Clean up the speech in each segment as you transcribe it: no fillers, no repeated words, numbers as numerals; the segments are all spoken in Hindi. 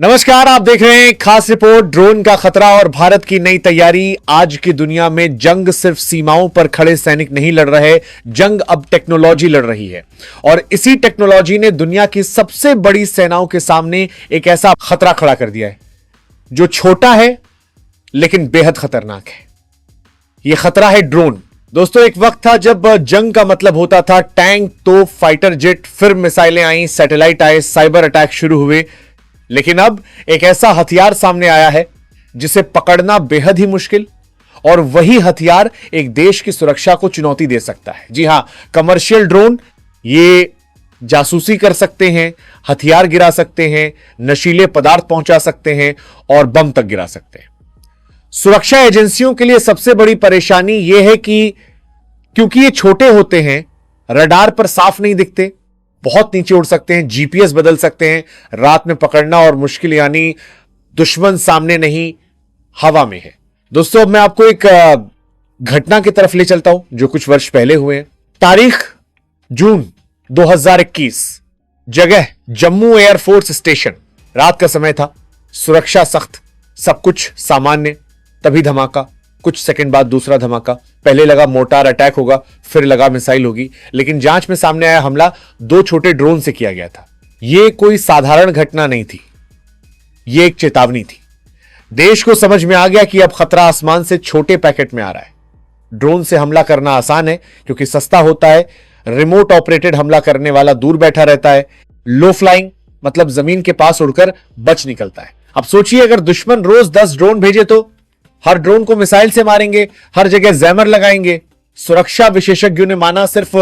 नमस्कार, आप देख रहे हैं खास रिपोर्ट ड्रोन का खतरा और भारत की नई तैयारी। आज की दुनिया में जंग सिर्फ सीमाओं पर खड़े सैनिक नहीं लड़ रहे, जंग अब टेक्नोलॉजी लड़ रही है और इसी टेक्नोलॉजी ने दुनिया की सबसे बड़ी सेनाओं के सामने एक ऐसा खतरा खड़ा कर दिया है जो छोटा है लेकिन बेहद खतरनाक है। यह खतरा है ड्रोन। दोस्तों, एक वक्त था जब जंग का मतलब होता था टैंक, तोप, फाइटर जेट, फिर मिसाइलें आई, सैटेलाइट आए, साइबर अटैक शुरू हुए। लेकिन अब एक ऐसा हथियार सामने आया है जिसे पकड़ना बेहद ही मुश्किल, और वही हथियार एक देश की सुरक्षा को चुनौती दे सकता है। जी हां, कमर्शियल ड्रोन। ये जासूसी कर सकते हैं, हथियार गिरा सकते हैं, नशीले पदार्थ पहुंचा सकते हैं और बम तक गिरा सकते हैं। सुरक्षा एजेंसियों के लिए सबसे बड़ी परेशानी यह है कि क्योंकि ये छोटे होते हैं, रडार पर साफ नहीं दिखते, बहुत नीचे उड़ सकते हैं, जीपीएस बदल सकते हैं, रात में पकड़ना और मुश्किल, यानी दुश्मन सामने नहीं, हवा में है। दोस्तों, अब मैं आपको एक घटना की तरफ ले चलता हूं जो कुछ वर्ष पहले हुए हैं। तारीख जून 2021, जगह जम्मू एयरफोर्स स्टेशन। रात का समय था, सुरक्षा सख्त, सब कुछ सामान्य। तभी धमाका, कुछ सेकंड बाद दूसरा धमाका। पहले लगा मोर्टार अटैक होगा, फिर लगा मिसाइल होगी, लेकिन जांच में सामने आया हमला दो छोटे ड्रोन से किया गया था। यह कोई साधारण घटना नहीं थी, यह एक चेतावनी थी। देश को समझ में आ गया कि अब खतरा आसमान से छोटे पैकेट में आ रहा है। ड्रोन से हमला करना आसान है क्योंकि सस्ता होता है, रिमोट ऑपरेटेड हमला करने वाला दूर बैठा रहता है, लो फ्लाइंग मतलब जमीन के पास उड़कर बच निकलता है। अब सोचिए, अगर दुश्मन रोज 10 ड्रोन भेजे तो हर ड्रोन को मिसाइल से मारेंगे, हर जगह जैमर लगाएंगे। सुरक्षा विशेषज्ञों ने माना सिर्फ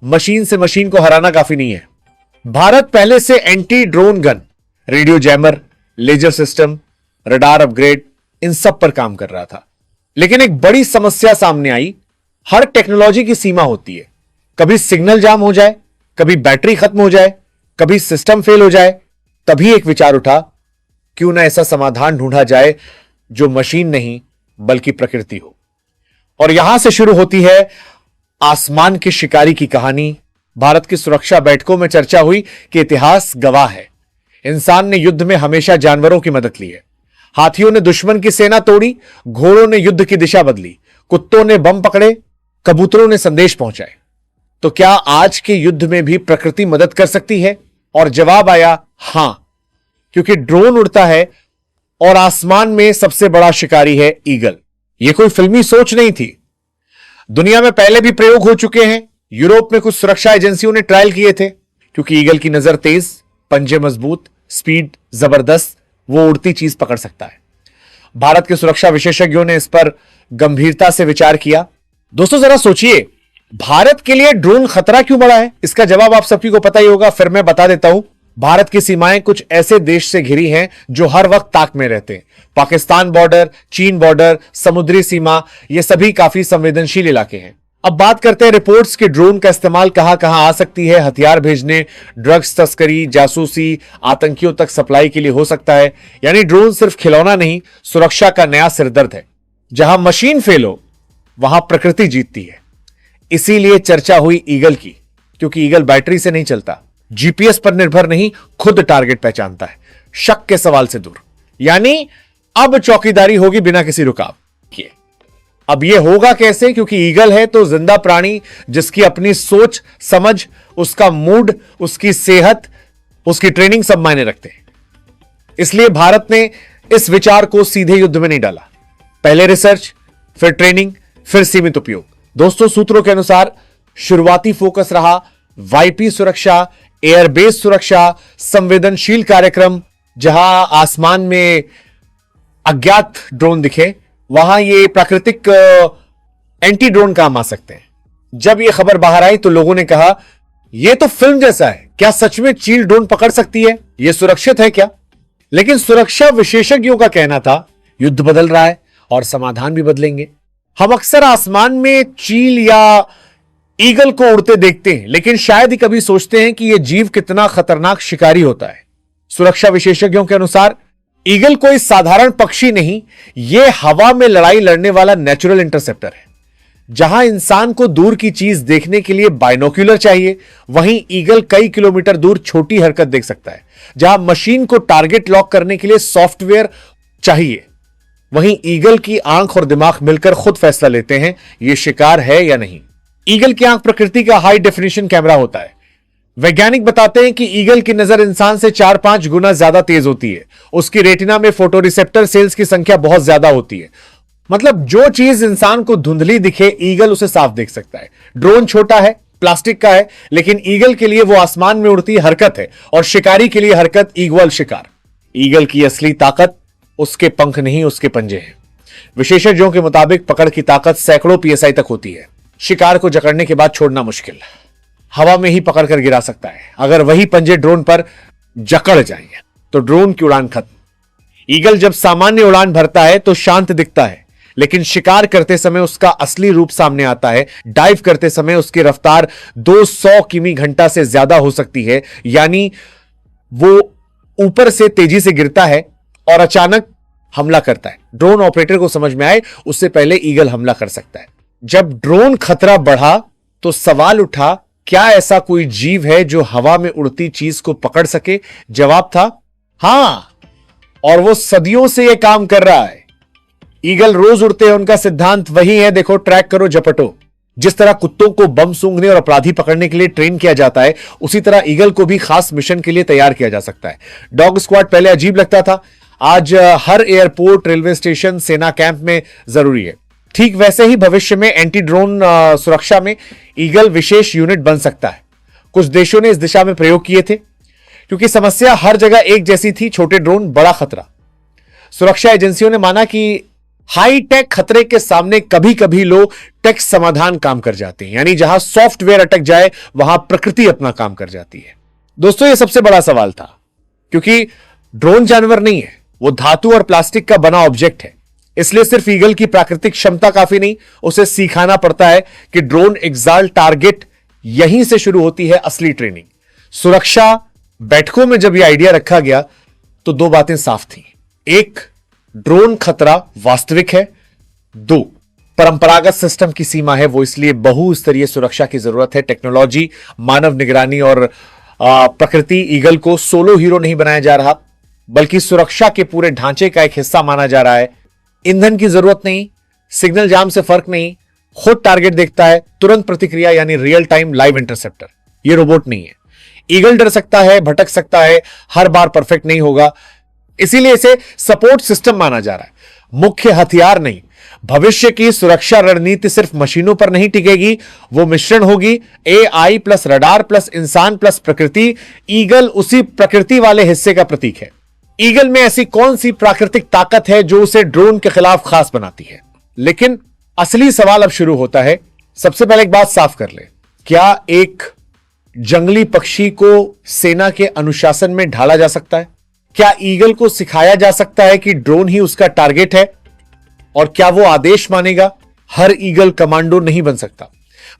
मशीन से मशीन को हराना काफी नहीं है। भारत पहले से anti drone gun, radio jammer, laser system, radar upgrade, इन सब पर काम कर रहा था। लेकिन एक बड़ी समस्या सामने आई। हर टेक्नोलॉजी की सीमा होती है। कभी सिग्नल जाम हो जाए, कभी बैटरी खत्म हो जाए, कभी सिस्टम फेल हो जाए। तभी एक विचार उठा, क्यों ना ऐसा समाधान ढूंढा जाए जो मशीन नहीं बल्कि प्रकृति हो। और यहां से शुरू होती है आसमान के शिकारी की कहानी। भारत की सुरक्षा बैठकों में चर्चा हुई कि इतिहास गवाह है, इंसान ने युद्ध में हमेशा जानवरों की मदद ली है। हाथियों ने दुश्मन की सेना तोड़ी, घोड़ों ने युद्ध की दिशा बदली, कुत्तों ने बम पकड़े, कबूतरों ने संदेश पहुंचाए। तो क्या आज के युद्ध में भी प्रकृति मदद कर सकती है? और जवाब आया हां, क्योंकि ड्रोन उड़ता है और आसमान में सबसे बड़ा शिकारी है ईगल। यह कोई फिल्मी सोच नहीं थी, दुनिया में पहले भी प्रयोग हो चुके हैं। यूरोप में कुछ सुरक्षा एजेंसियों ने ट्रायल किए थे। क्योंकि ईगल की नजर तेज, पंजे मजबूत, स्पीड जबरदस्त, वो उड़ती चीज पकड़ सकता है। भारत के सुरक्षा विशेषज्ञों ने इस पर गंभीरता से विचार किया। दोस्तों, जरा सोचिए, भारत के लिए ड्रोन खतरा क्यों बड़ा है? इसका जवाब आप सभी को पता ही होगा, फिर मैं बता देता हूं। भारत की सीमाएं कुछ ऐसे देश से घिरी हैं जो हर वक्त ताक में रहते हैं। पाकिस्तान बॉर्डर, चीन बॉर्डर, समुद्री सीमा, ये सभी काफी संवेदनशील इलाके हैं। अब बात करते हैं रिपोर्ट्स के ड्रोन का इस्तेमाल कहां कहां आ सकती है। हथियार भेजने, ड्रग्स तस्करी, जासूसी, आतंकियों तक सप्लाई के लिए हो सकता है। यानी ड्रोन सिर्फ खिलौना नहीं, सुरक्षा का नया सिरदर्द है। जहां मशीन फेल हो वहां प्रकृति जीतती है। इसीलिए चर्चा हुई ईगल की, क्योंकि ईगल बैटरी से नहीं चलता, जीपीएस पर निर्भर नहीं, खुद टारगेट पहचानता है, शक के सवाल से दूर। यानी अब चौकीदारी होगी बिना किसी रुकावट के। अब यह होगा कैसे? क्योंकि ईगल है तो जिंदा प्राणी जिसकी अपनी सोच समझ, उसका मूड, उसकी सेहत, उसकी ट्रेनिंग सब मायने रखते हैं। इसलिए भारत ने इस विचार को सीधे युद्ध में नहीं डाला। पहले रिसर्च, फिर ट्रेनिंग, फिर सीमित उपयोग। दोस्तों, सूत्रों के अनुसार शुरुआती फोकस रहा वाईपी सुरक्षा, एयरबेस सुरक्षा, संवेदनशील कार्यक्रम। जहां आसमान में अज्ञात ड्रोन दिखे वहां ये प्राकृतिक एंटी ड्रोन काम आ सकते हैं। जब यह खबर बाहर आई तो लोगों ने कहा, यह तो फिल्म जैसा है, क्या सच में चील ड्रोन पकड़ सकती है? यह सुरक्षित है क्या? लेकिन सुरक्षा विशेषज्ञों का कहना था, युद्ध बदल रहा है और समाधान भी बदलेंगे। हम अक्सर आसमान में चील या ईगल को उड़ते देखते हैं, लेकिन शायद ही कभी सोचते हैं कि यह जीव कितना खतरनाक शिकारी होता है। सुरक्षा विशेषज्ञों के अनुसार ईगल कोई साधारण पक्षी नहीं, यह हवा में लड़ाई लड़ने वाला नेचुरल इंटरसेप्टर है। जहां इंसान को दूर की चीज देखने के लिए बाइनोक्यूलर चाहिए, वहीं ईगल कई किलोमीटर दूर छोटी हरकत देख सकता है। जहां मशीन को टारगेट लॉक करने के लिए सॉफ्टवेयर चाहिए, वहीं ईगल की आंख और दिमाग मिलकर खुद फैसला लेते हैं यह शिकार है या नहीं। ईगल की आंख प्रकृति का हाई डेफिनेशन कैमरा होता है। वैज्ञानिक बताते हैं कि ईगल की नजर इंसान से 4-5 गुना ज्यादा तेज होती है। उसकी रेटिना में फोटोरिसेप्टर सेल्स की संख्या बहुत ज्यादा होती है। मतलब जो चीज इंसान को धुंधली दिखे, ईगल उसे साफ देख सकता है। ड्रोन छोटा है, प्लास्टिक का है, लेकिन ईगल के लिए वो आसमान में उड़ती हरकत है और शिकारी के लिए हरकत इक्वल शिकार। ईगल की असली ताकत उसके पंख नहीं, उसके पंजे हैं। विशेषज्ञों के मुताबिक पकड़ की ताकत सैकड़ों पीएसआई तक होती है। शिकार को जकड़ने के बाद छोड़ना मुश्किल, हवा में ही पकड़कर गिरा सकता है। अगर वही पंजे ड्रोन पर जकड़ जाएंगे तो ड्रोन की उड़ान खत्म। ईगल जब सामान्य उड़ान भरता है तो शांत दिखता है, लेकिन शिकार करते समय उसका असली रूप सामने आता है। डाइव करते समय उसकी रफ्तार 200 किमी घंटा से ज्यादा हो सकती है, यानी वो ऊपर से तेजी से गिरता है और अचानक हमला करता है। ड्रोन ऑपरेटर को समझ में आए उससे पहले ईगल हमला कर सकता है। जब ड्रोन खतरा बढ़ा तो सवाल उठा, क्या ऐसा कोई जीव है जो हवा में उड़ती चीज को पकड़ सके? जवाब था हां, और वो सदियों से यह काम कर रहा है। ईगल रोज उड़ते हैं, उनका सिद्धांत वही है। देखो, ट्रैक करो, झपटो। जिस तरह कुत्तों को बम सूंघने और अपराधी पकड़ने के लिए ट्रेन किया जाता है, उसी तरह ईगल को भी खास मिशन के लिए तैयार किया जा सकता है। डॉग स्क्वाड पहले अजीब लगता था, आज हर एयरपोर्ट, रेलवे स्टेशन, सेना कैंप में जरूरी है। ठीक वैसे ही भविष्य में एंटी ड्रोन सुरक्षा में ईगल विशेष यूनिट बन सकता है। कुछ देशों ने इस दिशा में प्रयोग किए थे, क्योंकि समस्या हर जगह एक जैसी थी। छोटे ड्रोन, बड़ा खतरा। सुरक्षा एजेंसियों ने माना कि हाई टेक खतरे के सामने कभी कभी लो टेक समाधान काम कर जाते हैं, यानी जहां सॉफ्टवेयर अटक जाए वहां प्रकृति अपना काम कर जाती है। दोस्तों, यह सबसे बड़ा सवाल था, क्योंकि ड्रोन जानवर नहीं है, वो धातु और प्लास्टिक का बना ऑब्जेक्ट है। इसलिए सिर्फ ईगल की प्राकृतिक क्षमता काफी नहीं, उसे सिखाना पड़ता है कि ड्रोन एग्जाल्ट टारगेट। यहीं से शुरू होती है असली ट्रेनिंग। सुरक्षा बैठकों में जब यह आइडिया रखा गया तो दो बातें साफ थी। एक, ड्रोन खतरा वास्तविक है। दो, परंपरागत सिस्टम की सीमा है, वो इसलिए बहुस्तरीय सुरक्षा की जरूरत है। टेक्नोलॉजी, मानव निगरानी और प्रकृति। ईगल को सोलो हीरो नहीं बनाया जा रहा, बल्कि सुरक्षा के पूरे ढांचे का एक हिस्सा माना जा रहा है। ईंधन की जरूरत नहीं, सिग्नल जाम से फर्क नहीं, खुद टारगेट देखता है, तुरंत प्रतिक्रिया, यानी रियल टाइम लाइव इंटरसेप्टर। यह रोबोट नहीं है। ईगल डर सकता है, भटक सकता है, हर बार परफेक्ट नहीं होगा, इसीलिए इसे सपोर्ट सिस्टम माना जा रहा है, मुख्य हथियार नहीं। भविष्य की सुरक्षा रणनीति सिर्फ मशीनों पर नहीं टिकेगी, वो मिश्रण होगी एआई प्लस रडार प्लस इंसान प्लस प्रकृति। ईगल उसी प्रकृति वाले हिस्से का प्रतीक है। ईगल में ऐसी कौन सी प्राकृतिक ताकत है जो उसे ड्रोन के खिलाफ खास बनाती है? लेकिन असली सवाल अब शुरू होता है। सबसे पहले एक बात साफ कर ले, क्या एक जंगली पक्षी को सेना के अनुशासन में ढाला जा सकता है? क्या ईगल को सिखाया जा सकता है कि ड्रोन ही उसका टारगेट है? और क्या वो आदेश मानेगा? हर ईगल कमांडो नहीं बन सकता।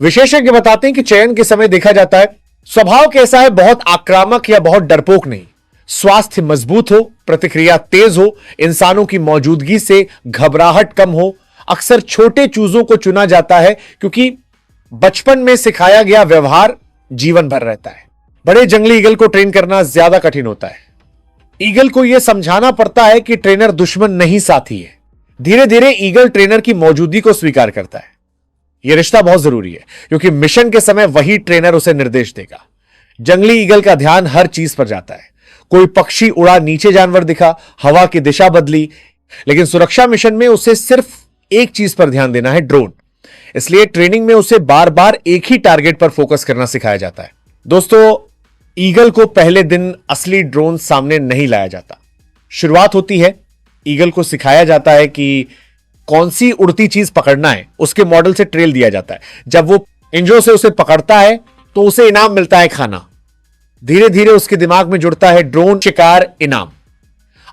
विशेषज्ञ बताते हैं कि चयन के समय देखा जाता है स्वभाव कैसा है, बहुत आक्रामक या बहुत डरपोक नहीं। स्वास्थ्य मजबूत हो, प्रतिक्रिया तेज हो, इंसानों की मौजूदगी से घबराहट कम हो। अक्सर छोटे चूजों को चुना जाता है क्योंकि बचपन में सिखाया गया व्यवहार जीवन भर रहता है। बड़े जंगली ईगल को ट्रेन करना ज्यादा कठिन होता है। ईगल को यह समझाना पड़ता है कि ट्रेनर दुश्मन नहीं, साथी है। धीरे धीरे ईगल ट्रेनर की मौजूदगी को स्वीकार करता है। यह रिश्ता बहुत जरूरी है, क्योंकि मिशन के समय वही ट्रेनर उसे निर्देश देगा। जंगली ईगल का ध्यान हर चीज पर जाता है। कोई पक्षी उड़ा, नीचे जानवर दिखा, हवा की दिशा बदली, लेकिन सुरक्षा मिशन में उसे सिर्फ एक चीज पर ध्यान देना है, ड्रोन। इसलिए ट्रेनिंग में उसे बार बार एक ही टारगेट पर फोकस करना सिखाया जाता है। दोस्तों, ईगल को पहले दिन असली ड्रोन सामने नहीं लाया जाता। शुरुआत होती है, ईगल को सिखाया जाता है कि कौन सी उड़ती चीज पकड़ना है, उसके मॉडल से ट्रेल दिया जाता है। जब वो इंजो से उसे पकड़ता है तो उसे इनाम मिलता है, खाना। धीरे धीरे उसके दिमाग में जुड़ता है ड्रोन, शिकार, इनाम।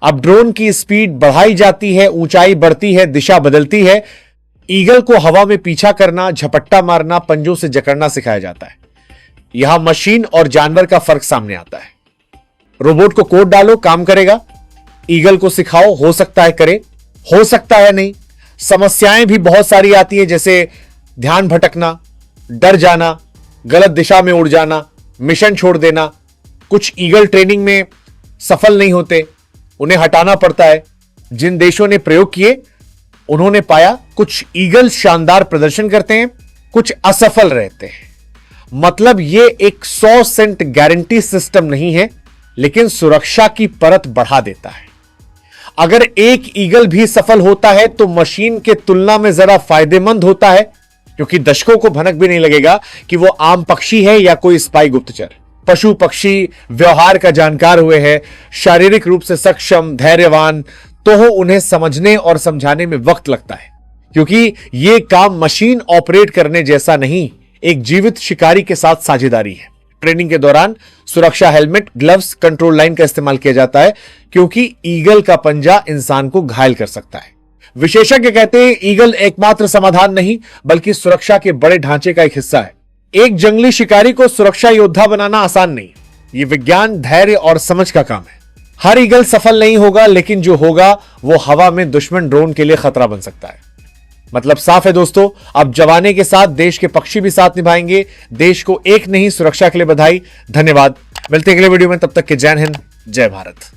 अब ड्रोन की स्पीड बढ़ाई जाती है, ऊंचाई बढ़ती है, दिशा बदलती है। ईगल को हवा में पीछा करना, झपट्टा मारना, पंजों से जकड़ना सिखाया जाता है। यहां मशीन और जानवर का फर्क सामने आता है। रोबोट को कोड डालो, काम करेगा। ईगल को सिखाओ, हो सकता है करे, हो सकता है नहीं। समस्याएं भी बहुत सारी आती है, जैसे ध्यान भटकना, डर जाना, गलत दिशा में उड़ जाना, मिशन छोड़ देना। कुछ ईगल ट्रेनिंग में सफल नहीं होते, उन्हें हटाना पड़ता है। जिन देशों ने प्रयोग किए उन्होंने पाया कुछ ईगल शानदार प्रदर्शन करते हैं, कुछ असफल रहते हैं। मतलब यह एक 100 सेंट गारंटी सिस्टम नहीं है, लेकिन सुरक्षा की परत बढ़ा देता है। अगर एक ईगल भी सफल होता है तो मशीन के तुलना में जरा फायदेमंद होता है, क्योंकि दशकों को भनक भी नहीं लगेगा कि वो आम पक्षी है या कोई स्पाई गुप्तचर। पशु पक्षी व्यवहार का जानकार हुए हैं, शारीरिक रूप से सक्षम, धैर्यवान, तो हो उन्हें समझने और समझाने में वक्त लगता है, क्योंकि यह काम मशीन ऑपरेट करने जैसा नहीं, एक जीवित शिकारी के साथ साझेदारी है। ट्रेनिंग के दौरान सुरक्षा हेलमेट, ग्लव्स, कंट्रोल लाइन का इस्तेमाल किया जाता है, क्योंकि ईगल का पंजा इंसान को घायल कर सकता है। विशेषज्ञ कहते हैं ईगल एकमात्र समाधान नहीं, बल्कि सुरक्षा के बड़े ढांचे का एक हिस्सा है। एक जंगली शिकारी को सुरक्षा योद्धा बनाना आसान नहीं, यह विज्ञान, धैर्य और समझ का काम है। हर ईगल सफल नहीं होगा, लेकिन जो होगा वो हवा में दुश्मन ड्रोन के लिए खतरा बन सकता है। मतलब साफ है दोस्तों, अब जवाने के साथ देश के पक्षी भी साथ निभाएंगे। देश को एक नहीं, सुरक्षा के लिए बधाई, धन्यवाद। मिलते हैं अगले वीडियो में, तब तक के जय हिंद, जय भारत।